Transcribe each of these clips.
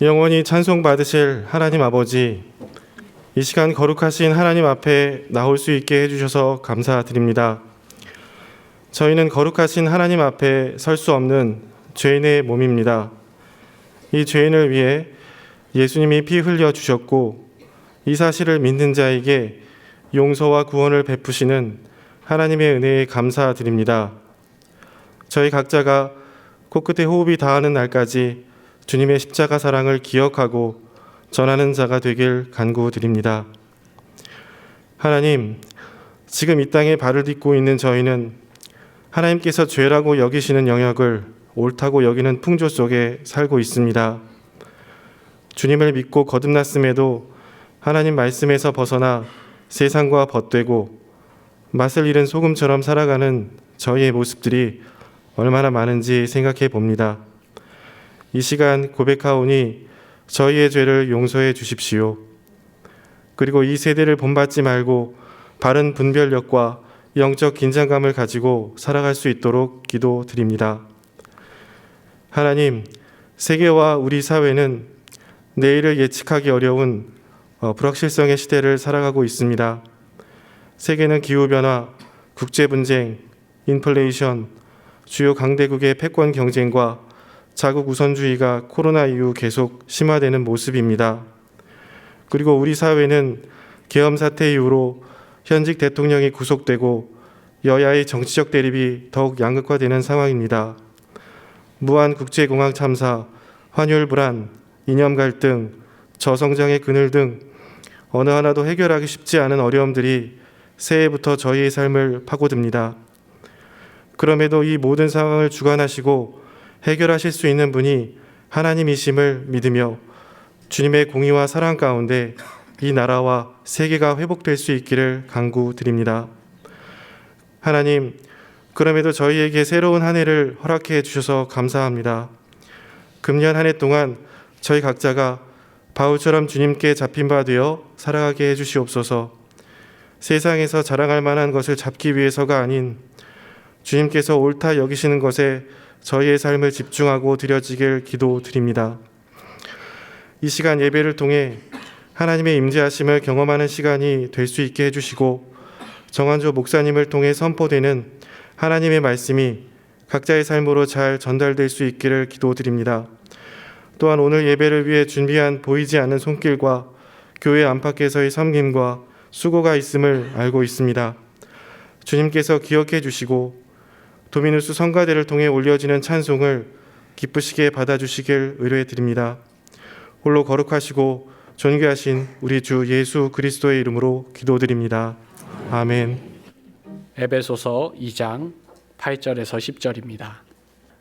영원히 찬송 받으실 하나님 아버지, 이 시간 거룩하신 하나님 앞에 나올 수 있게 해주셔서 감사드립니다. 저희는 거룩하신 하나님 앞에 설 수 없는 죄인의 몸입니다. 이 죄인을 위해 예수님이 피 흘려 주셨고, 이 사실을 믿는 자에게 용서와 구원을 베푸시는 하나님의 은혜에 감사드립니다. 저희 각자가 코끝에 호흡이 닿는 날까지 주님의 십자가 사랑을 기억하고 전하는 자가 되길 간구드립니다. 하나님, 지금 이 땅에 발을 딛고 있는 저희는 하나님께서 죄라고 여기시는 영역을 옳다고 여기는 풍조 속에 살고 있습니다. 주님을 믿고 거듭났음에도 하나님 말씀에서 벗어나 세상과 벗되고 맛을 잃은 소금처럼 살아가는 저희의 모습들이 얼마나 많은지 생각해 봅니다. 이 시간 고백하오니 저희의 죄를 용서해 주십시오. 그리고 이 세대를 본받지 말고 바른 분별력과 영적 긴장감을 가지고 살아갈 수 있도록 기도드립니다. 하나님, 세계와 우리 사회는 내일을 예측하기 어려운 불확실성의 시대를 살아가고 있습니다. 세계는 기후변화, 국제분쟁, 인플레이션, 주요 강대국의 패권 경쟁과 자국 우선주의가 코로나 이후 계속 심화되는 모습입니다. 그리고 우리 사회는 계엄 사태 이후로 현직 대통령이 구속되고 여야의 정치적 대립이 더욱 양극화되는 상황입니다. 무한 국제공항 참사, 환율 불안, 이념 갈등, 저성장의 그늘 등 어느 하나도 해결하기 쉽지 않은 어려움들이 새해부터 저희의 삶을 파고듭니다. 그럼에도 이 모든 상황을 주관하시고 해결하실 수 있는 분이 하나님이심을 믿으며 주님의 공의와 사랑 가운데 이 나라와 세계가 회복될 수 있기를 간구드립니다. 하나님, 그럼에도 저희에게 새로운 한 해를 허락해 주셔서 감사합니다. 금년 한 해 동안 저희 각자가 바울처럼 주님께 잡힌 바 되어 살아가게 해주시옵소서. 세상에서 자랑할 만한 것을 잡기 위해서가 아닌 주님께서 옳다 여기시는 것에 저희의 삶을 집중하고 드려지길 기도드립니다. 이 시간 예배를 통해 하나님의 임재하심을 경험하는 시간이 될 수 있게 해주시고, 정한조 목사님을 통해 선포되는 하나님의 말씀이 각자의 삶으로 잘 전달될 수 있기를 기도드립니다. 또한 오늘 예배를 위해 준비한 보이지 않는 손길과 교회 안팎에서의 섬김과 수고가 있음을 알고 있습니다. 주님께서 기억해 주시고 도미누스 성가대를 통해 올려지는 찬송을 기쁘시게 받아주시길 의뢰해 드립니다. 홀로 거룩하시고 존귀하신 우리 주 예수 그리스도의 이름으로 기도드립니다. 아멘. 에베소서 2장 8절에서 10절입니다.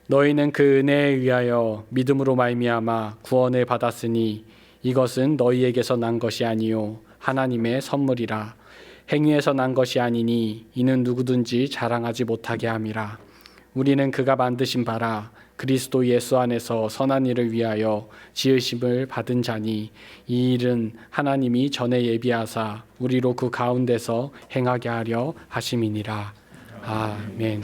너희는 그 은혜에 의하여 믿음으로 말미암아 구원을 받았으니 이것은 너희에게서 난 것이 아니요 하나님의 선물이라. 행위에서 난 것이 아니니 이는 누구든지 자랑하지 못하게 함이라. 우리는 그가 만드신 바라 그리스도 예수 안에서 선한 일을 위하여 지으심을 받은 자니 이 일은 하나님이 전에 예비하사 우리로 그 가운데서 행하게 하려 하심이니라. 아멘.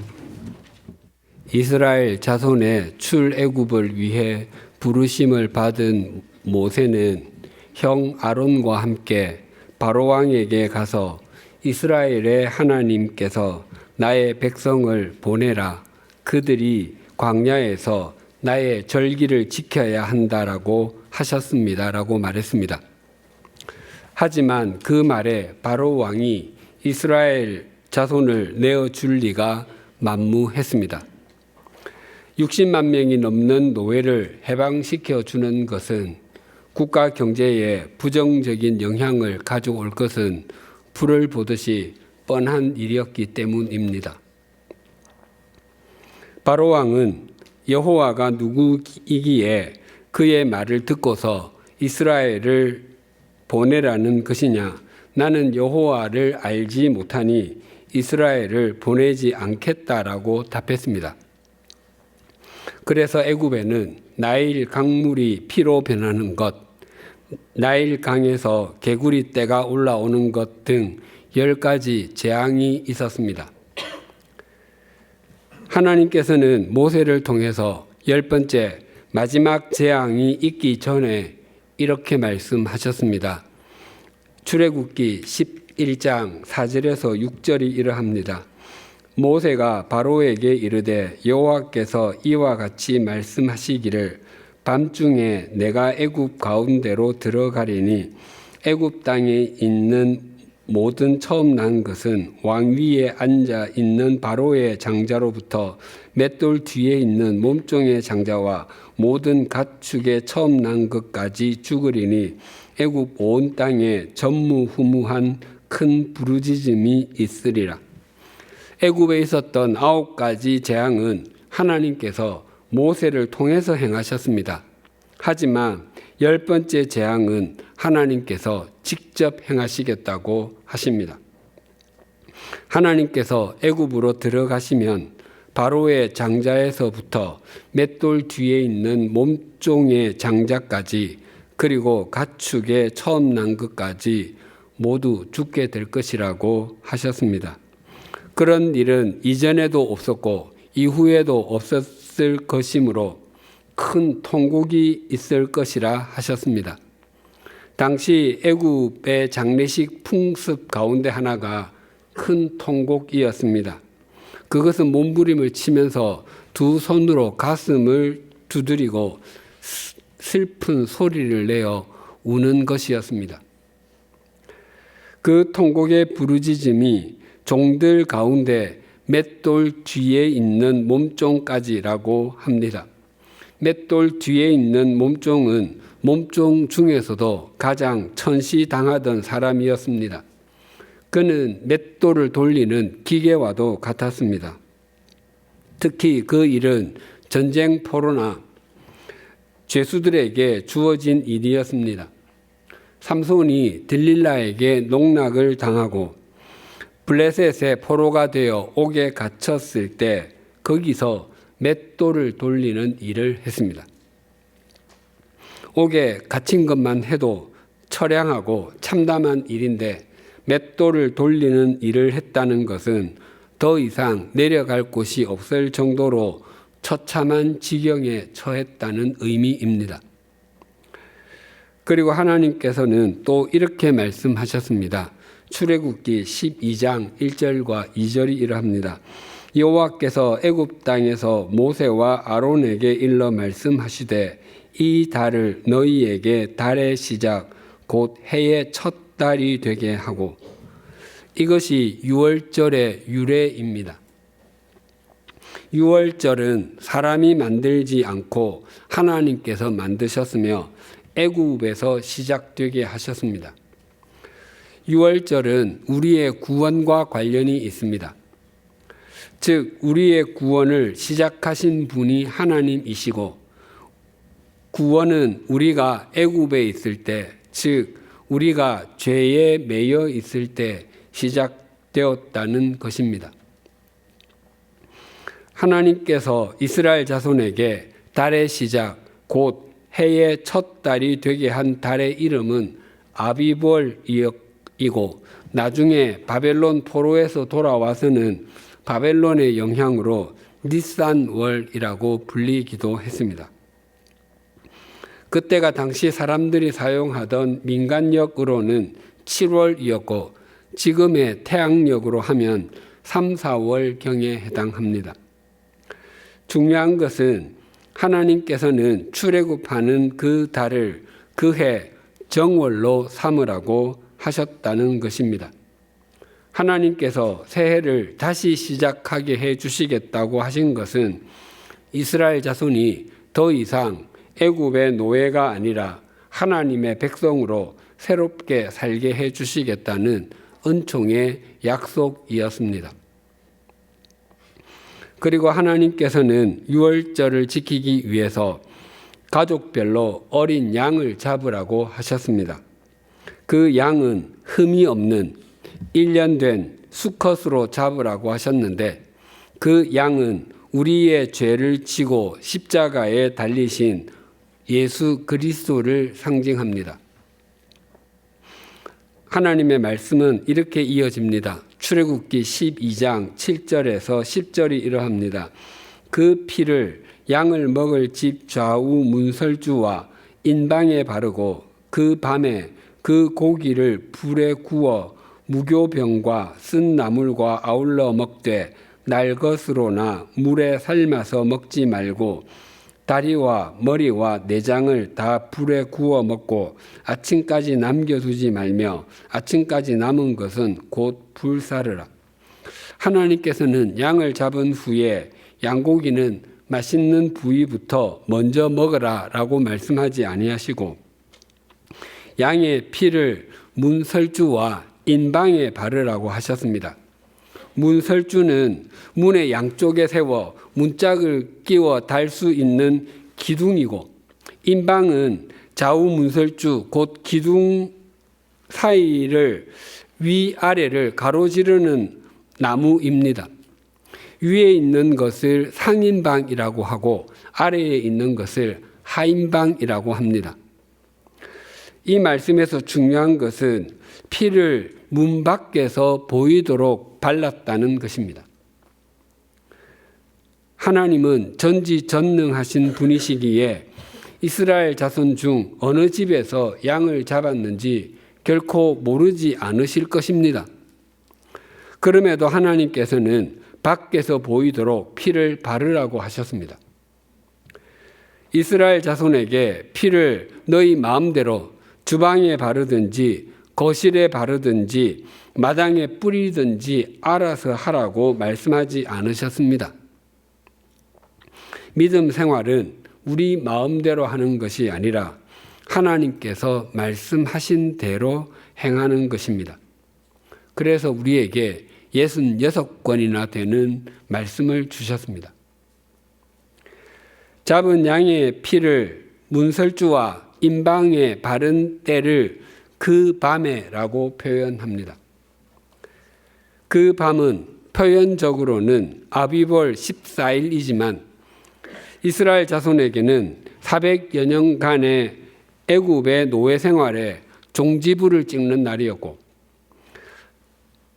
이스라엘 자손의 출애굽을 위해 부르심을 받은 모세는 형 아론과 함께 바로 왕에게 가서 이스라엘의 하나님께서 나의 백성을 보내라. 그들이 광야에서 나의 절기를 지켜야 한다라고 하셨습니다라고 말했습니다. 하지만 그 말에 바로 왕이 이스라엘 자손을 내어줄 리가 만무했습니다. 60만 명이 넘는 노예를 해방시켜 주는 것은 국가 경제에 부정적인 영향을 가져올 것은 불을 보듯이 뻔한 일이었기 때문입니다. 바로 왕은 여호와가 누구이기에 그의 말을 듣고서 이스라엘을 보내라는 것이냐? 나는 여호와를 알지 못하니 이스라엘을 보내지 않겠다라고 답했습니다. 그래서 애굽에는 나일 강물이 피로 변하는 것, 나일 강에서 개구리 떼가 올라오는 것 등 10가지 재앙이 있었습니다. 하나님께서는 모세를 통해서 10번째 마지막 재앙이 있기 전에 이렇게 말씀하셨습니다. 출애굽기 11장 4절에서 6절이 이러합니다. 모세가 바로에게 이르되 여호와께서 이와 같이 말씀하시기를 밤중에 내가 애굽 가운데로 들어가리니 애굽 땅에 있는 모든 처음 난 것은 왕 위에 앉아 있는 바로의 장자로부터 맷돌 뒤에 있는 몸종의 장자와 모든 가축의 처음 난 것까지 죽으리니 애굽 온 땅에 전무후무한 큰 부르짖음이 있으리라. 애굽에 있었던 9가지 재앙은 하나님께서 모세를 통해서 행하셨습니다. 하지만 10번째 재앙은 하나님께서 직접 행하시겠다고 하십니다. 하나님께서 애굽으로 들어가시면 바로의 장자에서부터 맷돌 뒤에 있는 몸종의 장자까지 그리고 가축의 처음 난 것까지 모두 죽게 될 것이라고 하셨습니다. 그런 일은 이전에도 없었고 이후에도 없었을 것이므로 큰 통곡이 있을 것이라 하셨습니다. 당시 애굽의 장례식 풍습 가운데 하나가 큰 통곡이었습니다. 그것은 몸부림을 치면서 두 손으로 가슴을 두드리고 슬픈 소리를 내어 우는 것이었습니다. 그 통곡의 부르짖음이 종들 가운데 맷돌 뒤에 있는 몸종까지라고 합니다. 맷돌 뒤에 있는 몸종은 몸종 중에서도 가장 천시당하던 사람이었습니다. 그는 맷돌을 돌리는 기계와도 같았습니다. 특히 그 일은 전쟁 포로나 죄수들에게 주어진 일이었습니다. 삼손이 들릴라에게 농락을 당하고 블레셋의 포로가 되어 옥에 갇혔을 때 거기서 맷돌을 돌리는 일을 했습니다. 옥에 갇힌 것만 해도 처량하고 참담한 일인데 맷돌을 돌리는 일을 했다는 것은 더 이상 내려갈 곳이 없을 정도로 처참한 지경에 처했다는 의미입니다. 그리고 하나님께서는 또 이렇게 말씀하셨습니다. 출애굽기 12장 1절과 2절이 이러합니다. 여호와께서 애굽 땅에서 모세와 아론에게 일러 말씀하시되 이 달을 너희에게 달의 시작 곧 해의 첫 달이 되게 하고 이것이 유월절의 유래입니다. 유월절은 사람이 만들지 않고 하나님께서 만드셨으며 애굽에서 시작되게 하셨습니다. 유월절은 우리의 구원과 관련이 있습니다. 즉 우리의 구원을 시작하신 분이 하나님이시고 구원은 우리가 애굽에 있을 때, 즉 우리가 죄에 매여 있을 때 시작되었다는 것입니다. 하나님께서 이스라엘 자손에게 달의 시작, 곧 해의 첫 달이 되게 한 달의 이름은 아비볼이고 나중에 바벨론 포로에서 돌아와서는 바벨론의 영향으로 니산월이라고 불리기도 했습니다. 그때가 당시 사람들이 사용하던 민간력으로는 7월이었고 지금의 태양력으로 하면 3, 4월경에 해당합니다. 중요한 것은 하나님께서는 출애굽하는 그 달을 그해 정월로 삼으라고 하셨다는 것입니다. 하나님께서 새해를 다시 시작하게 해 주시겠다고 하신 것은 이스라엘 자손이 더 이상 애굽의 노예가 아니라 하나님의 백성으로 새롭게 살게 해 주시겠다는 은총의 약속이었습니다. 그리고 하나님께서는 유월절을 지키기 위해서 가족별로 어린 양을 잡으라고 하셨습니다. 그 양은 흠이 없는 1년 된 수컷으로 잡으라고 하셨는데 그 양은 우리의 죄를 지고 십자가에 달리신 예수 그리스도를 상징합니다. 하나님의 말씀은 이렇게 이어집니다. 출애굽기 12장 7절에서 10절이 이러합니다. 그 피를 양을 먹을 집 좌우 문설주와 인방에 바르고 그 밤에 그 고기를 불에 구워 무교병과 쓴 나물과 아울러 먹되 날 것으로나 물에 삶아서 먹지 말고 다리와 머리와 내장을 다 불에 구워 먹고 아침까지 남겨두지 말며 아침까지 남은 것은 곧 불사르라. 하나님께서는 양을 잡은 후에 양고기는 맛있는 부위부터 먼저 먹으라 라고 말씀하지 아니하시고 양의 피를 문설주와 인방에 바르라고 하셨습니다. 문설주는 문의 양쪽에 세워 문짝을 끼워 달 수 있는 기둥이고 인방은 좌우 문설주 곧 기둥 사이를 위아래를 가로지르는 나무입니다. 위에 있는 것을 상인방이라고 하고 아래에 있는 것을 하인방이라고 합니다. 이 말씀에서 중요한 것은 피를 문 밖에서 보이도록 발랐다는 것입니다. 하나님은 전지전능하신 분이시기에 이스라엘 자손 중 어느 집에서 양을 잡았는지 결코 모르지 않으실 것입니다. 그럼에도 하나님께서는 밖에서 보이도록 피를 바르라고 하셨습니다. 이스라엘 자손에게 피를 너희 마음대로 주방에 바르든지 거실에 바르든지 마당에 뿌리든지 알아서 하라고 말씀하지 않으셨습니다. 믿음 생활은 우리 마음대로 하는 것이 아니라 하나님께서 말씀하신 대로 행하는 것입니다. 그래서 우리에게 66권이나 되는 말씀을 주셨습니다. 잡은 양의 피를 문설주와 인방에 바른 때를 그 밤에라고 표현합니다. 그 밤은 표현적으로는 아비벌 14일이지만 이스라엘 자손에게는 400여 년간의 애굽의 노예 생활에 종지부를 찍는 날이었고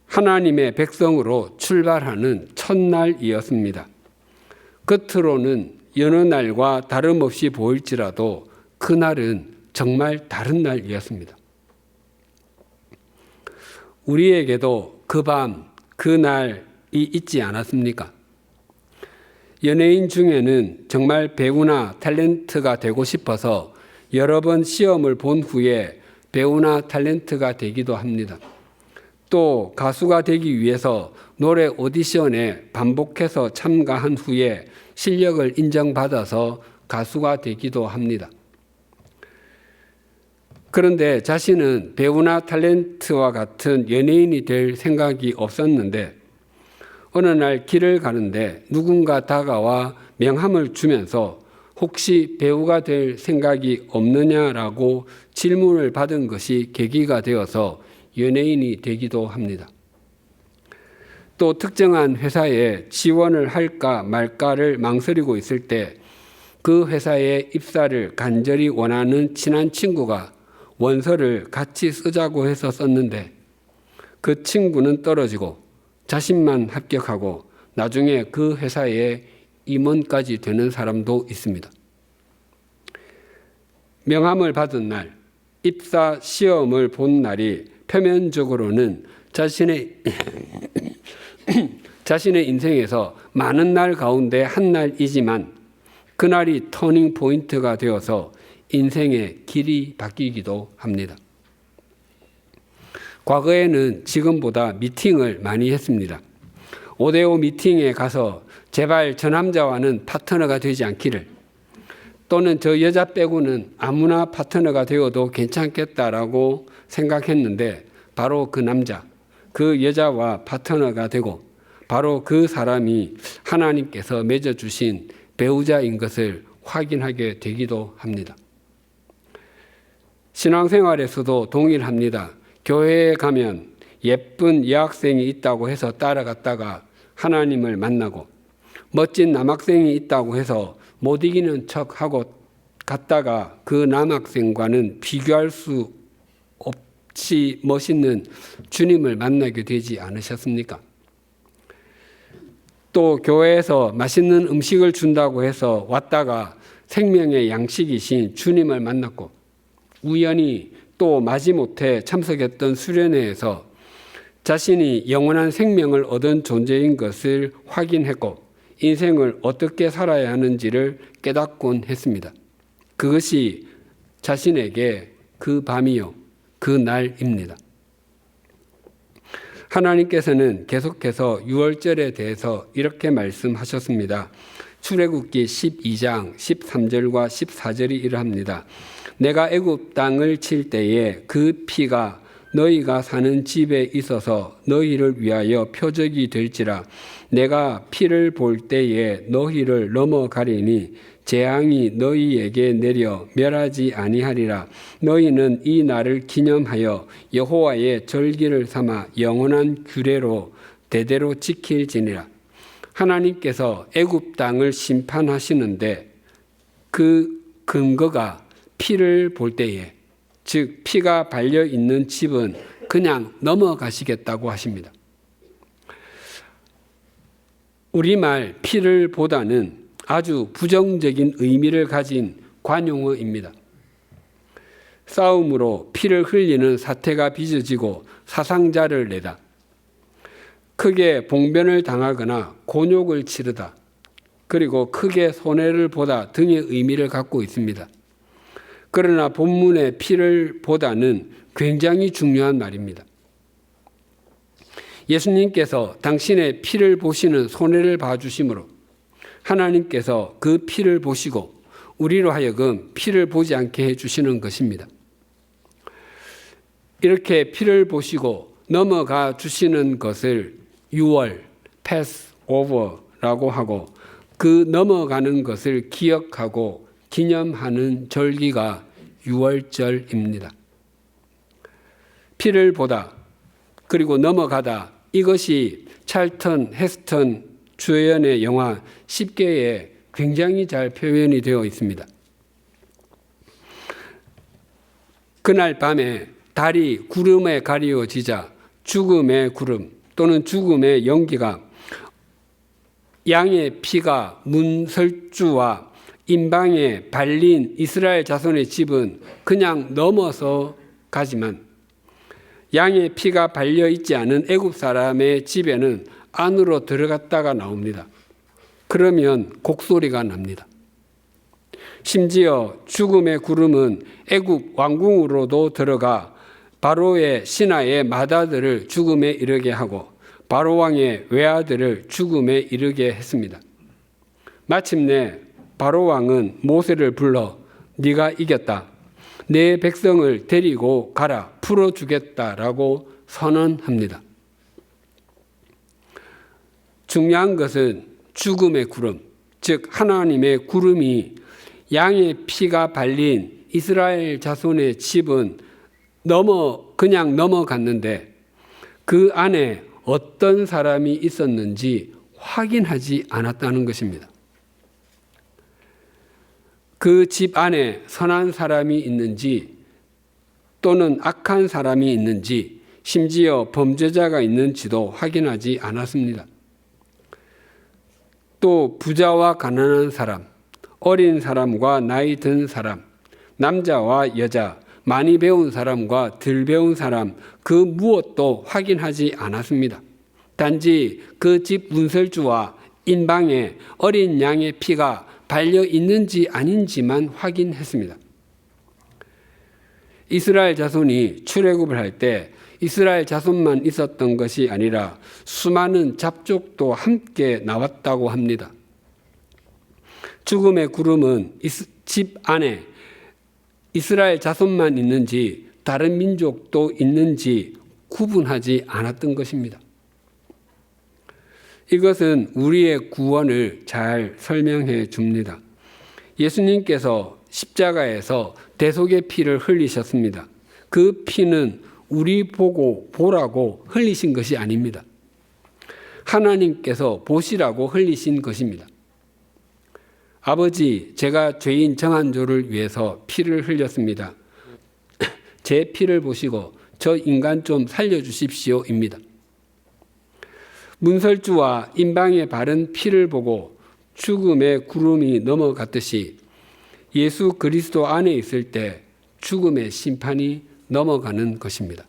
하나님의 백성으로 출발하는 첫날이었습니다. 겉으로는 여느 날과 다름없이 보일지라도 그날은 정말 다른 날이었습니다. 우리에게도 그 밤, 그 날이 있지 않았습니까? 연예인 중에는 정말 배우나 탤런트가 되고 싶어서 여러 번 시험을 본 후에 배우나 탤런트가 되기도 합니다. 또 가수가 되기 위해서 노래 오디션에 반복해서 참가한 후에 실력을 인정받아서 가수가 되기도 합니다. 그런데 자신은 배우나 탤런트와 같은 연예인이 될 생각이 없었는데 어느 날 길을 가는데 누군가 다가와 명함을 주면서 혹시 배우가 될 생각이 없느냐라고 질문을 받은 것이 계기가 되어서 연예인이 되기도 합니다. 또 특정한 회사에 지원을 할까 말까를 망설이고 있을 때 그 회사에 입사를 간절히 원하는 친한 친구가 원서를 같이 쓰자고 해서 썼는데 그 친구는 떨어지고 자신만 합격하고 나중에 그 회사에 임원까지 되는 사람도 있습니다. 명함을 받은 날, 입사 시험을 본 날이 표면적으로는 자신의 인생에서 많은 날 가운데 한 날이지만 그날이 터닝 포인트가 되어서 인생의 길이 바뀌기도 합니다. 과거에는 지금보다 미팅을 많이 했습니다. 5대5 미팅에 가서 제발 저 남자와는 파트너가 되지 않기를 또는 저 여자 빼고는 아무나 파트너가 되어도 괜찮겠다라고 생각했는데 바로 그 남자, 그 여자와 파트너가 되고 바로 그 사람이 하나님께서 맺어주신 배우자인 것을 확인하게 되기도 합니다. 신앙생활에서도 동일합니다. 교회에 가면 예쁜 여학생이 있다고 해서 따라갔다가 하나님을 만나고 멋진 남학생이 있다고 해서 못 이기는 척하고 갔다가 그 남학생과는 비교할 수 없이 멋있는 주님을 만나게 되지 않으셨습니까? 또 교회에서 맛있는 음식을 준다고 해서 왔다가 생명의 양식이신 주님을 만났고 우연히 또 마지못해 참석했던 수련회에서 자신이 영원한 생명을 얻은 존재인 것을 확인했고 인생을 어떻게 살아야 하는지를 깨닫곤 했습니다. 그것이 자신에게 그 밤이요, 그 날입니다. 하나님께서는 계속해서 유월절에 대해서 이렇게 말씀하셨습니다. 출애굽기 12장 13절과 14절이 이러합니다. 내가 애굽 땅을 칠 때에 그 피가 너희가 사는 집에 있어서 너희를 위하여 표적이 될지라. 내가 피를 볼 때에 너희를 넘어가리니 재앙이 너희에게 내려 멸하지 아니하리라. 너희는 이 날을 기념하여 여호와의 절기를 삼아 영원한 규례로 대대로 지킬지니라. 하나님께서 애굽 땅을 심판하시는데 그 근거가 피를 볼 때에, 즉 피가 발려 있는 집은 그냥 넘어가시겠다고 하십니다. 우리말 피를 보다는 아주 부정적인 의미를 가진 관용어입니다. 싸움으로 피를 흘리는 사태가 빚어지고 사상자를 내다, 크게 봉변을 당하거나 곤욕을 치르다, 그리고 크게 손해를 보다 등의 의미를 갖고 있습니다. 그러나 본문의 피를 보다는 굉장히 중요한 말입니다. 예수님께서 당신의 피를 보시는 손해를 봐주심으로 하나님께서 그 피를 보시고 우리로 하여금 피를 보지 않게 해주시는 것입니다. 이렇게 피를 보시고 넘어가 주시는 것을 유월, 패스오버라고 하고 그 넘어가는 것을 기억하고 기념하는 절기가 유월절입니다. 피를 보다 그리고 넘어가다, 이것이 찰턴 헤스턴 주연의 영화 10개에 굉장히 잘 표현이 되어 있습니다. 그날 밤에 달이 구름에 가리워지자 죽음의 구름 또는 죽음의 연기가 양의 피가 문설주와 임방에 발린 이스라엘 자손의 집은 그냥 넘어서 가지만 양의 피가 발려 있지 않은 애굽 사람의 집에는 안으로 들어갔다가 나옵니다. 그러면 곡소리가 납니다. 심지어 죽음의 구름은 애굽 왕궁으로도 들어가 바로의 신하의 맏아들을 죽음에 이르게 하고 바로 왕의 외아들을 죽음에 이르게 했습니다. 마침내 바로 왕은 모세를 불러 네가 이겼다. 내 백성을 데리고 가라. 풀어주겠다라고 선언합니다. 중요한 것은 죽음의 구름, 즉 하나님의 구름이 양의 피가 발린 이스라엘 자손의 집은 그냥 넘어갔는데 그 안에 어떤 사람이 있었는지 확인하지 않았다는 것입니다. 그 집 안에 선한 사람이 있는지 또는 악한 사람이 있는지 심지어 범죄자가 있는지도 확인하지 않았습니다. 또 부자와 가난한 사람, 어린 사람과 나이 든 사람, 남자와 여자, 많이 배운 사람과 덜 배운 사람, 그 무엇도 확인하지 않았습니다. 단지 그 집 문설주와 인방에 어린 양의 피가 발려 있는지 아닌지만 확인했습니다. 이스라엘 자손이 출애굽을 할 때 이스라엘 자손만 있었던 것이 아니라 수많은 잡족도 함께 나왔다고 합니다. 죽음의 구름은 집 안에 이스라엘 자손만 있는지 다른 민족도 있는지 구분하지 않았던 것입니다. 이것은 우리의 구원을 잘 설명해 줍니다. 예수님께서 십자가에서 대속의 피를 흘리셨습니다. 그 피는 우리 보고 보라고 흘리신 것이 아닙니다. 하나님께서 보시라고 흘리신 것입니다. 아버지, 제가 죄인 정한조를 위해서 피를 흘렸습니다. 제 피를 보시고 저 인간 좀 살려주십시오입니다. 문설주와 임방에 바른 피를 보고 죽음의 구름이 넘어갔듯이 예수 그리스도 안에 있을 때 죽음의 심판이 넘어가는 것입니다.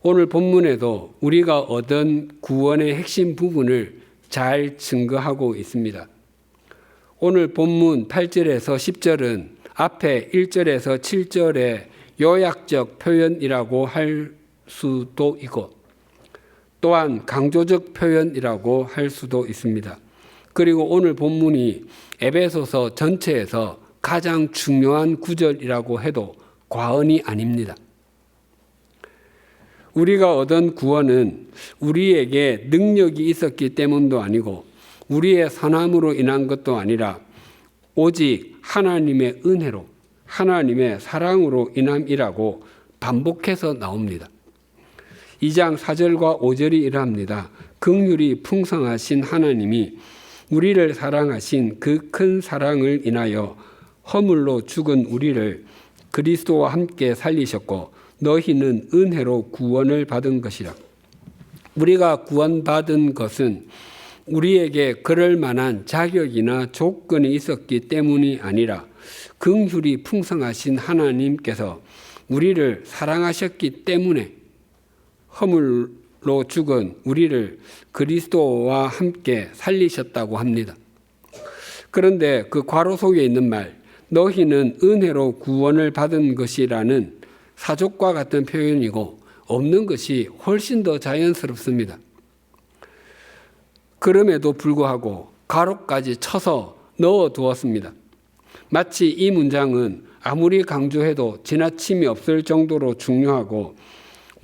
오늘 본문에도 우리가 얻은 구원의 핵심 부분을 잘 증거하고 있습니다. 오늘 본문 8절에서 10절은 앞에 1절에서 7절의 요약적 표현이라고 할 수도 있고 또한 강조적 표현이라고 할 수도 있습니다. 그리고 오늘 본문이 에베소서 전체에서 가장 중요한 구절이라고 해도 과언이 아닙니다. 우리가 얻은 구원은 우리에게 능력이 있었기 때문도 아니고 우리의 선함으로 인한 것도 아니라 오직 하나님의 은혜로 하나님의 사랑으로 인함이라고 반복해서 나옵니다. 2장 4절과 5절이 이러합니다. 긍휼이 풍성하신 하나님이 우리를 사랑하신 그 큰 사랑을 인하여 허물로 죽은 우리를 그리스도와 함께 살리셨고 너희는 은혜로 구원을 받은 것이라. 우리가 구원받은 것은 우리에게 그럴 만한 자격이나 조건이 있었기 때문이 아니라 긍휼이 풍성하신 하나님께서 우리를 사랑하셨기 때문에 허물로 죽은 우리를 그리스도와 함께 살리셨다고 합니다. 그런데 그 괄호 속에 있는 말 너희는 은혜로 구원을 받은 것이라는 사족과 같은 표현이고 없는 것이 훨씬 더 자연스럽습니다. 그럼에도 불구하고 가로까지 쳐서 넣어 두었습니다. 마치 이 문장은 아무리 강조해도 지나침이 없을 정도로 중요하고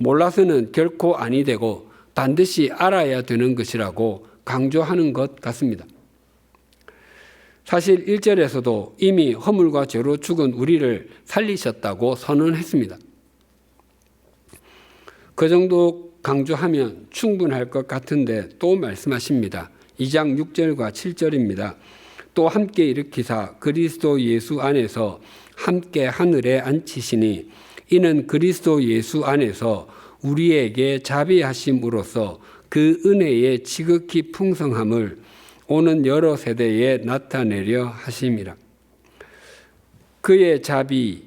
몰라서는 결코 아니 되고 반드시 알아야 되는 것이라고 강조하는 것 같습니다. 사실 1절에서도 이미 허물과 죄로 죽은 우리를 살리셨다고 선언했습니다. 그 정도 강조하면 충분할 것 같은데 또 말씀하십니다. 2장 6절과 7절입니다. 또 함께 일으키사 그리스도 예수 안에서 함께 하늘에 앉히시니 이는 그리스도 예수 안에서 우리에게 자비하심으로써 그 은혜의 지극히 풍성함을 오는 여러 세대에 나타내려 하심이라. 그의 자비,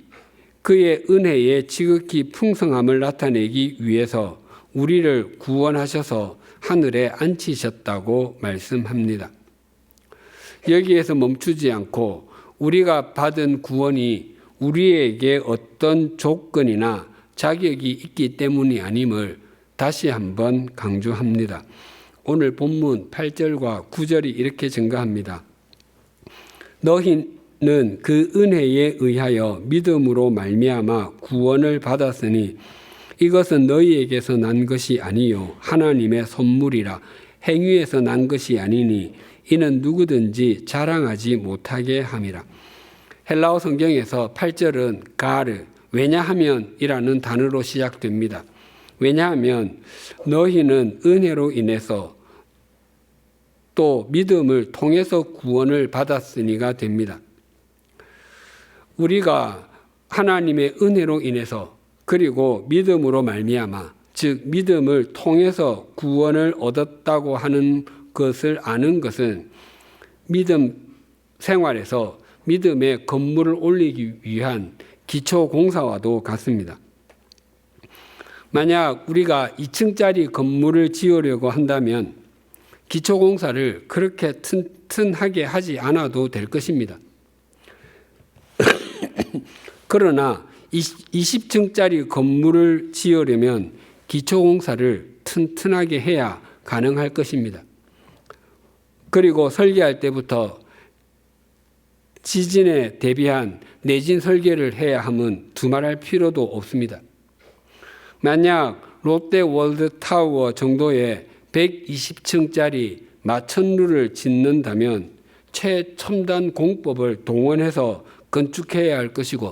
그의 은혜의 지극히 풍성함을 나타내기 위해서 우리를 구원하셔서 하늘에 앉히셨다고 말씀합니다. 여기에서 멈추지 않고 우리가 받은 구원이 우리에게 어떤 조건이나 자격이 있기 때문이 아님을 다시 한번 강조합니다. 오늘 본문 8절과 9절이 이렇게 증가합니다. 너희는 그 은혜에 의하여 믿음으로 말미암아 구원을 받았으니 이것은 너희에게서 난 것이 아니요 하나님의 선물이라. 행위에서 난 것이 아니니 이는 누구든지 자랑하지 못하게 함이라. 헬라어 성경에서 8절은 가르, 왜냐하면 이라는 단어로 시작됩니다. 왜냐하면 너희는 은혜로 인해서 또 믿음을 통해서 구원을 받았으니가 됩니다. 우리가 하나님의 은혜로 인해서 그리고 믿음으로 말미암아 즉 믿음을 통해서 구원을 얻었다고 하는 것을 아는 것은 믿음 생활에서 믿음의 건물을 올리기 위한 기초 공사와도 같습니다. 만약 우리가 2층짜리 건물을 지으려고 한다면 기초 공사를 그렇게 튼튼하게 하지 않아도 될 것입니다. 그러나 20층짜리 건물을 지으려면 기초 공사를 튼튼하게 해야 가능할 것입니다. 그리고 설계할 때부터 지진에 대비한 내진 설계를 해야 함은 두말할 필요도 없습니다. 만약 롯데월드타워 정도의 120층짜리 마천루를 짓는다면 최첨단 공법을 동원해서 건축해야 할 것이고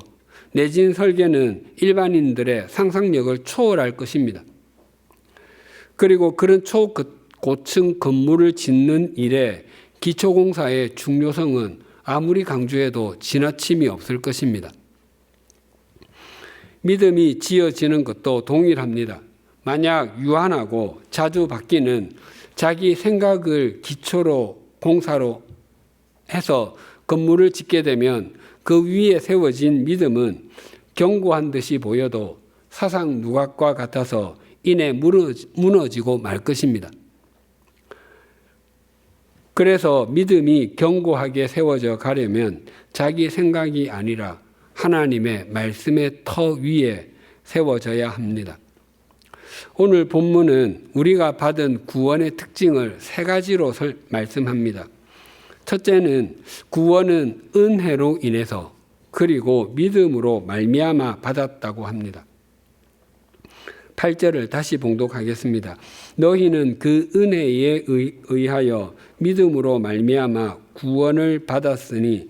내진 설계는 일반인들의 상상력을 초월할 것입니다. 그리고 그런 초고층 건물을 짓는 일에 기초공사의 중요성은 아무리 강조해도 지나침이 없을 것입니다. 믿음이 지어지는 것도 동일합니다. 만약 유한하고 자주 바뀌는 자기 생각을 기초로 공사로 해서 건물을 짓게 되면 그 위에 세워진 믿음은 견고한 듯이 보여도 사상 누각과 같아서 이내 무너지고 말 것입니다. 그래서 믿음이 견고하게 세워져 가려면 자기 생각이 아니라 하나님의 말씀의 터 위에 세워져야 합니다. 오늘 본문은 우리가 받은 구원의 특징을 세 가지로 말씀합니다. 첫째는 구원은 은혜로 인해서 그리고 믿음으로 말미암아 받았다고 합니다. 8절을 다시 봉독하겠습니다. 너희는 그 은혜에 의하여 믿음으로 말미암아 구원을 받았으니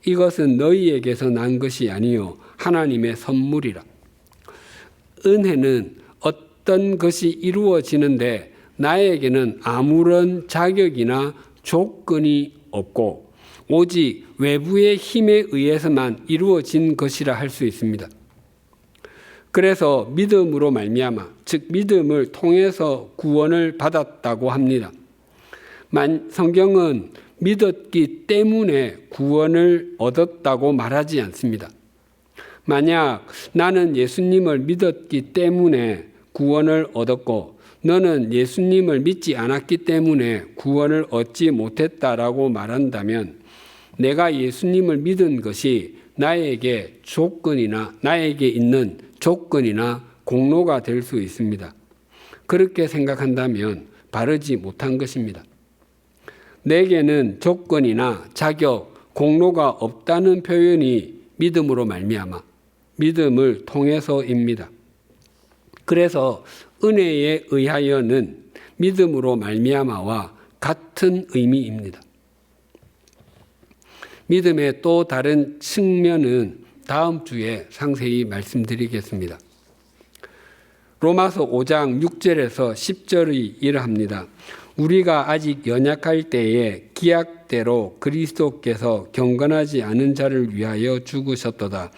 이것은 너희에게서 난 것이 아니요 하나님의 선물이라. 은혜는 어떤 것이 이루어지는데 나에게는 아무런 자격이나 조건이 없고 오직 외부의 힘에 의해서만 이루어진 것이라 할 수 있습니다. 그래서 믿음으로 말미암아, 즉 믿음을 통해서 구원을 받았다고 합니다. 성경은 믿었기 때문에 구원을 얻었다고 말하지 않습니다. 만약 나는 예수님을 믿었기 때문에 구원을 얻었고 너는 예수님을 믿지 않았기 때문에 구원을 얻지 못했다라고 말한다면 내가 예수님을 믿은 것이 나에게 있는 조건이나 공로가 될 수 있습니다. 그렇게 생각한다면 바르지 못한 것입니다. 내게는 조건이나 자격, 공로가 없다는 표현이 믿음으로 말미암아, 믿음을 통해서입니다. 그래서 은혜에 의하여는 믿음으로 말미암아와 같은 의미입니다. 믿음의 또 다른 측면은 다음 주에 상세히 말씀드리겠습니다. 로마서 5장 6절에서 10절이 이러합니다. 우리가 아직 연약할 때에 기약대로 그리스도께서 경건하지 않은 자를 위하여 죽으셨도다.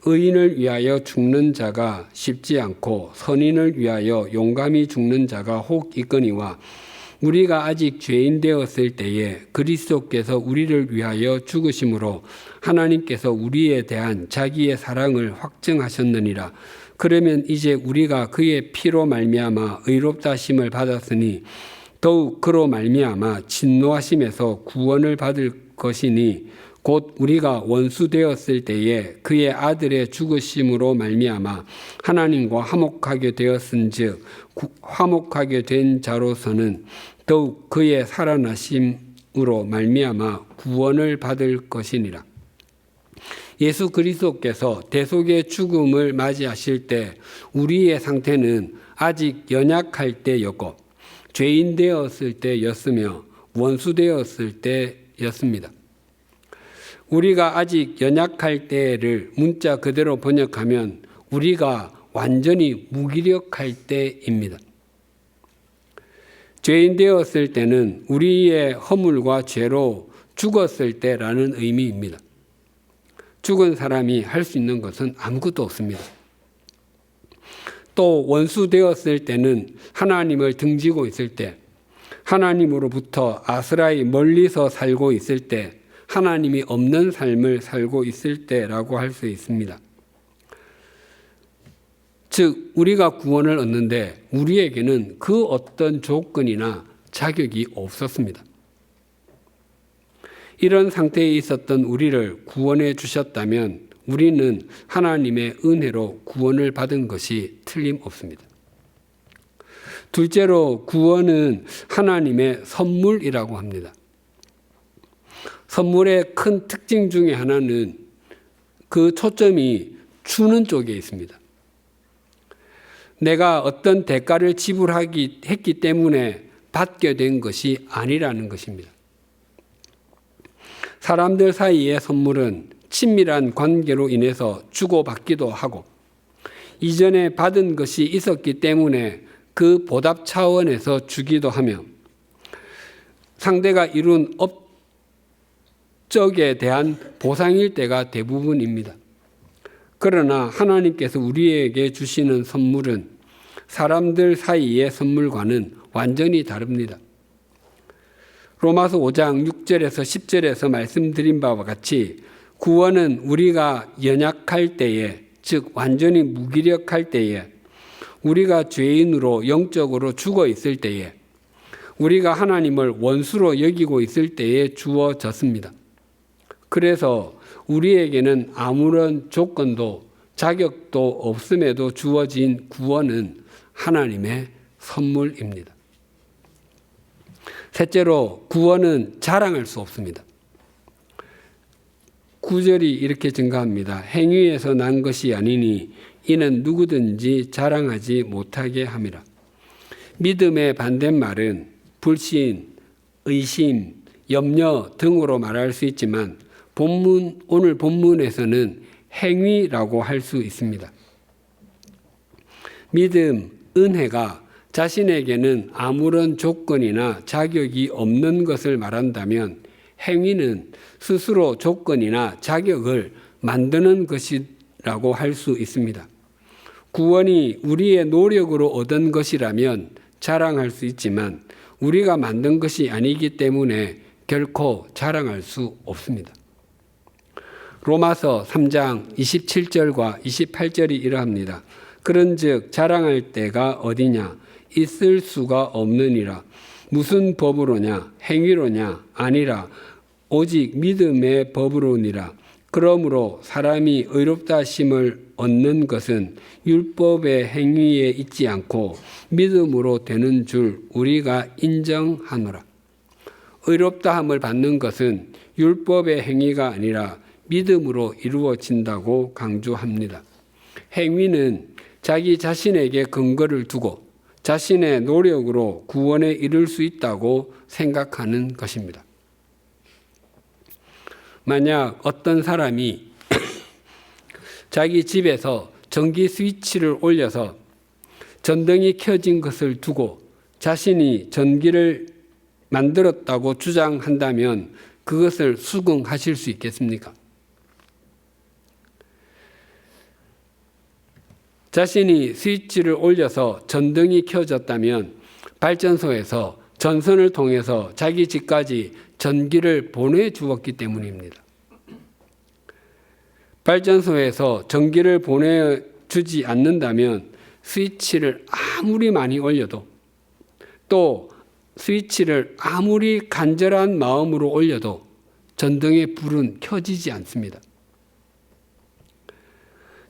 의인을 위하여 죽는 자가 쉽지 않고 선인을 위하여 용감히 죽는 자가 혹 있거니와 우리가 아직 죄인 되었을 때에 그리스도께서 우리를 위하여 죽으심으로 하나님께서 우리에 대한 자기의 사랑을 확증하셨느니라. 그러면 이제 우리가 그의 피로 말미암아 의롭다 하심을 받았으니 더욱 그로 말미암아 진노하심에서 구원을 받을 것이니 곧 우리가 원수 되었을 때에 그의 아들의 죽으심으로 말미암아 하나님과 화목하게 되었은즉 화목하게 된 자로서는 더욱 그의 살아나심으로 말미암아 구원을 받을 것이니라. 예수 그리스도께서 대속의 죽음을 맞이하실 때 우리의 상태는 아직 연약할 때였고 죄인 되었을 때였으며 원수 되었을 때였습니다. 우리가 아직 연약할 때를 문자 그대로 번역하면 우리가 완전히 무기력할 때입니다. 죄인 되었을 때는 우리의 허물과 죄로 죽었을 때라는 의미입니다. 죽은 사람이 할 수 있는 것은 아무것도 없습니다. 또 원수 되었을 때는 하나님을 등지고 있을 때, 하나님으로부터 아스라이 멀리서 살고 있을 때, 하나님이 없는 삶을 살고 있을 때라고 할 수 있습니다. 즉 우리가 구원을 얻는데 우리에게는 그 어떤 조건이나 자격이 없었습니다. 이런 상태에 있었던 우리를 구원해 주셨다면 우리는 하나님의 은혜로 구원을 받은 것이 틀림없습니다. 둘째로 구원은 하나님의 선물이라고 합니다. 선물의 큰 특징 중에 하나는 그 초점이 주는 쪽에 있습니다. 내가 어떤 대가를 했기 때문에 받게 된 것이 아니라는 것입니다. 사람들 사이의 선물은 친밀한 관계로 인해서 주고받기도 하고 이전에 받은 것이 있었기 때문에 그 보답 차원에서 주기도 하며 상대가 이룬 업적에 대한 보상일 때가 대부분입니다. 그러나 하나님께서 우리에게 주시는 선물은 사람들 사이의 선물과는 완전히 다릅니다. 로마서 5장 6절에서 10절에서 말씀드린 바와 같이 구원은 우리가 연약할 때에, 즉 완전히 무기력할 때에, 우리가 죄인으로 영적으로 죽어 있을 때에, 우리가 하나님을 원수로 여기고 있을 때에 주어졌습니다. 그래서 우리에게는 아무런 조건도 자격도 없음에도 주어진 구원은 하나님의 선물입니다. 셋째로, 구원은 자랑할 수 없습니다. 9절이 이렇게 증가합니다. 행위에서 난 것이 아니니 이는 누구든지 자랑하지 못하게 함이라. 믿음의 반대말은 불신, 의심, 염려 등으로 말할 수 있지만 오늘 본문에서는 행위라고 할 수 있습니다. 믿음, 은혜가 자신에게는 아무런 조건이나 자격이 없는 것을 말한다면 행위는 스스로 조건이나 자격을 만드는 것이라고 할 수 있습니다. 구원이 우리의 노력으로 얻은 것이라면 자랑할 수 있지만 우리가 만든 것이 아니기 때문에 결코 자랑할 수 없습니다. 로마서 3장 27절과 28절이 이러합니다. 그런즉 자랑할 때가 어디냐? 있을 수가 없느니라. 무슨 법으로냐? 행위로냐? 아니라 오직 믿음의 법으로니라. 그러므로 사람이 의롭다 하심을 얻는 것은 율법의 행위에 있지 않고 믿음으로 되는 줄 우리가 인정하노라. 의롭다함을 받는 것은 율법의 행위가 아니라 믿음으로 이루어진다고 강조합니다. 행위는 자기 자신에게 근거를 두고 자신의 노력으로 구원에 이를 수 있다고 생각하는 것입니다. 만약 어떤 사람이 자기 집에서 전기 스위치를 올려서 전등이 켜진 것을 두고 자신이 전기를 만들었다고 주장한다면 그것을 수긍하실 수 있겠습니까? 자신이 스위치를 올려서 전등이 켜졌다면 발전소에서 전선을 통해서 자기 집까지 전기를 보내주었기 때문입니다. 발전소에서 전기를 보내주지 않는다면 스위치를 아무리 많이 올려도 또 스위치를 아무리 간절한 마음으로 올려도 전등의 불은 켜지지 않습니다.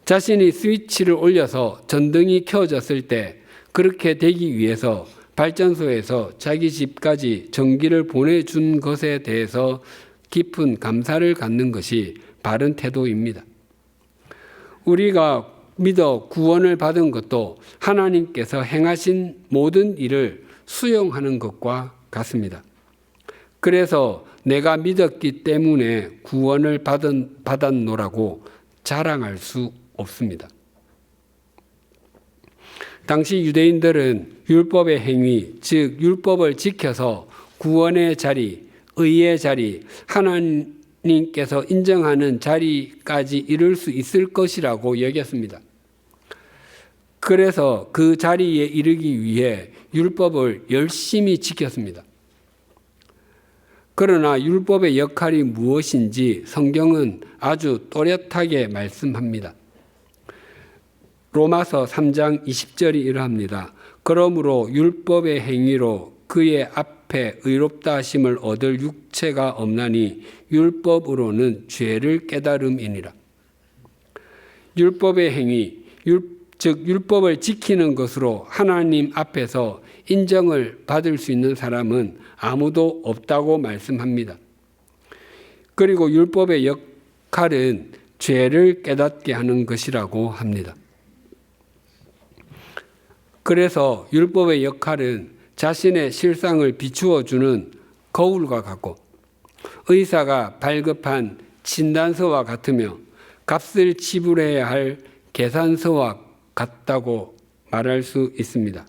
자신이 스위치를 올려서 전등이 켜졌을 때 그렇게 되기 위해서 발전소에서 자기 집까지 전기를 보내준 것에 대해서 깊은 감사를 갖는 것이 바른 태도입니다. 우리가 믿어 구원을 받은 것도 하나님께서 행하신 모든 일을 수용하는 것과 같습니다. 그래서 내가 믿었기 때문에 구원을 받았노라고 자랑할 수 없습니다. 당시 유대인들은 율법의 행위, 즉 율법을 지켜서 구원의 자리, 의의 자리, 하나님께서 인정하는 자리까지 이룰 수 있을 것이라고 여겼습니다. 그래서 그 자리에 이르기 위해 율법을 열심히 지켰습니다. 그러나 율법의 역할이 무엇인지 성경은 아주 또렷하게 말씀합니다. 로마서 3장 20절이 이러합니다. 그러므로 율법의 행위로 그의 앞에 의롭다 하심을 얻을 육체가 없나니 율법으로는 죄를 깨달음이니라. 율법의 행위, 즉 율법을 지키는 것으로 하나님 앞에서 인정을 받을 수 있는 사람은 아무도 없다고 말씀합니다. 그리고 율법의 역할은 죄를 깨닫게 하는 것이라고 합니다. 그래서 율법의 역할은 자신의 실상을 비추어 주는 거울과 같고 의사가 발급한 진단서와 같으며 값을 지불해야 할 계산서와 같다고 말할 수 있습니다.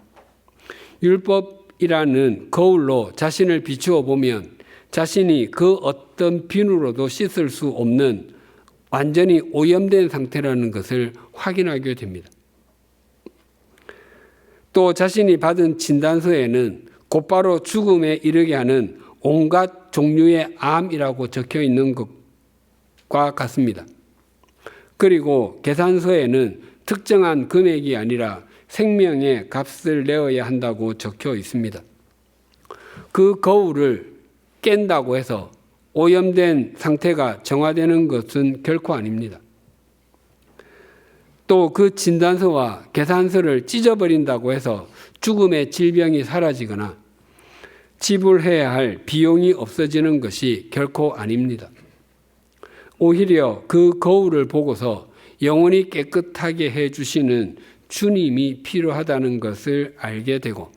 율법이라는 거울로 자신을 비추어 보면 자신이 그 어떤 비누로도 씻을 수 없는 완전히 오염된 상태라는 것을 확인하게 됩니다. 또 자신이 받은 진단서에는 곧바로 죽음에 이르게 하는 온갖 종류의 암이라고 적혀 있는 것과 같습니다. 그리고 계산서에는 특정한 금액이 아니라 생명의 값을 내어야 한다고 적혀 있습니다. 그 거울을 깬다고 해서 오염된 상태가 정화되는 것은 결코 아닙니다. 또 그 진단서와 계산서를 찢어버린다고 해서 죽음의 질병이 사라지거나 지불해야 할 비용이 없어지는 것이 결코 아닙니다. 오히려 그 거울을 보고서 영원히 깨끗하게 해주시는 주님이 필요하다는 것을 알게 되고,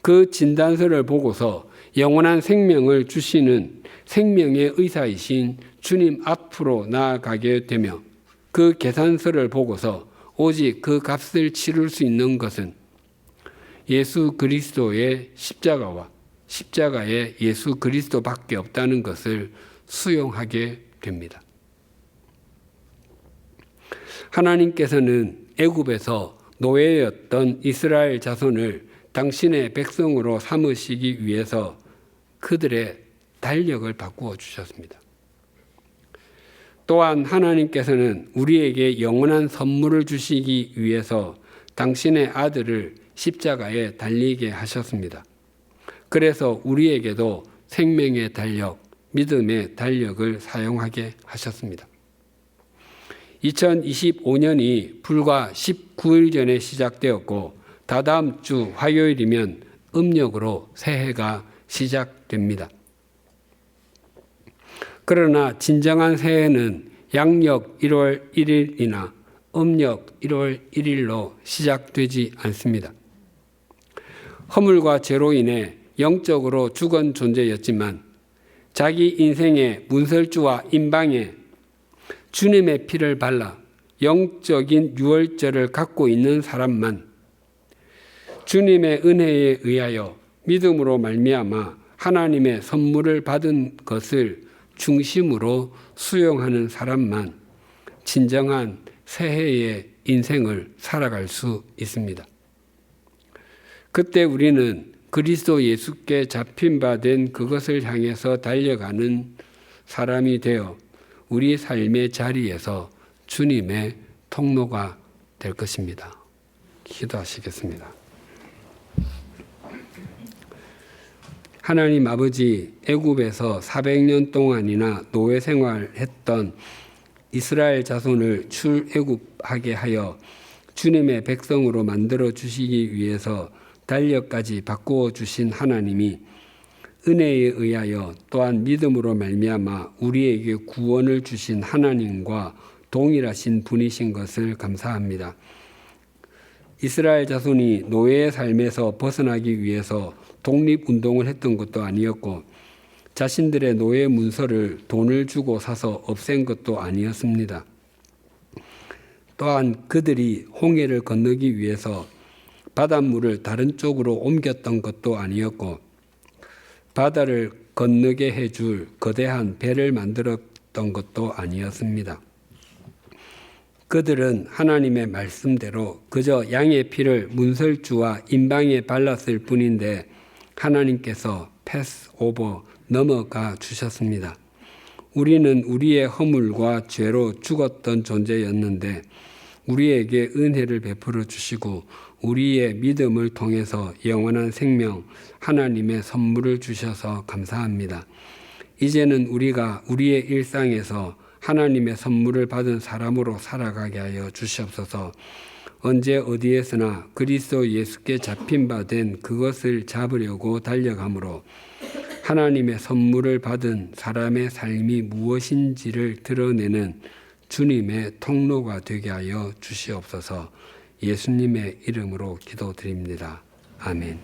그 진단서를 보고서 영원한 생명을 주시는 생명의 의사이신 주님 앞으로 나아가게 되며, 그 계산서를 보고서 오직 그 값을 치를 수 있는 것은 예수 그리스도의 십자가와 십자가의 예수 그리스도밖에 없다는 것을 수용하게 됩니다. 하나님께서는 애굽에서 노예였던 이스라엘 자손을 당신의 백성으로 삼으시기 위해서 그들의 달력을 바꾸어 주셨습니다. 또한 하나님께서는 우리에게 영원한 선물을 주시기 위해서 당신의 아들을 십자가에 달리게 하셨습니다. 그래서 우리에게도 생명의 달력, 믿음의 달력을 사용하게 하셨습니다. 2025년이 불과 19일 전에 시작되었고, 다다음 주 화요일이면 음력으로 새해가 시작됩니다. 그러나 진정한 새해는 양력 1월 1일이나 음력 1월 1일로 시작되지 않습니다. 허물과 죄로 인해 영적으로 죽은 존재였지만 자기 인생의 문설주와 임방에 주님의 피를 발라 영적인 유월절을 갖고 있는 사람만 주님의 은혜에 의하여 믿음으로 말미암아 하나님의 선물을 받은 것을 중심으로 수용하는 사람만 진정한 새해의 인생을 살아갈 수 있습니다. 그때 우리는 그리스도 예수께 잡힌 바 된 그것을 향해서 달려가는 사람이 되어 우리 삶의 자리에서 주님의 통로가 될 것입니다. 기도하시겠습니다. 하나님 아버지, 애굽에서 400년 동안이나 노예 생활했던 이스라엘 자손을 출애굽하게 하여 주님의 백성으로 만들어 주시기 위해서 달력까지 바꾸어 주신 하나님이 은혜에 의하여 또한 믿음으로 말미암아 우리에게 구원을 주신 하나님과 동일하신 분이신 것을 감사합니다. 이스라엘 자손이 노예의 삶에서 벗어나기 위해서 독립운동을 했던 것도 아니었고 자신들의 노예 문서를 돈을 주고 사서 없앤 것도 아니었습니다. 또한 그들이 홍해를 건너기 위해서 바닷물을 다른 쪽으로 옮겼던 것도 아니었고 바다를 건너게 해줄 거대한 배를 만들었던 것도 아니었습니다. 그들은 하나님의 말씀대로 그저 양의 피를 문설주와 임방에 발랐을 뿐인데 하나님께서 패스오버 넘어가 주셨습니다. 우리는 우리의 허물과 죄로 죽었던 존재였는데 우리에게 은혜를 베풀어 주시고 우리의 믿음을 통해서 영원한 생명, 하나님의 선물을 주셔서 감사합니다. 이제는 우리가 우리의 일상에서 하나님의 선물을 받은 사람으로 살아가게 하여 주시옵소서. 언제 어디에서나 그리스도 예수께 잡힌 바 된 그것을 잡으려고 달려가므로 하나님의 선물을 받은 사람의 삶이 무엇인지를 드러내는 주님의 통로가 되게 하여 주시옵소서. 예수님의 이름으로 기도드립니다. 아멘.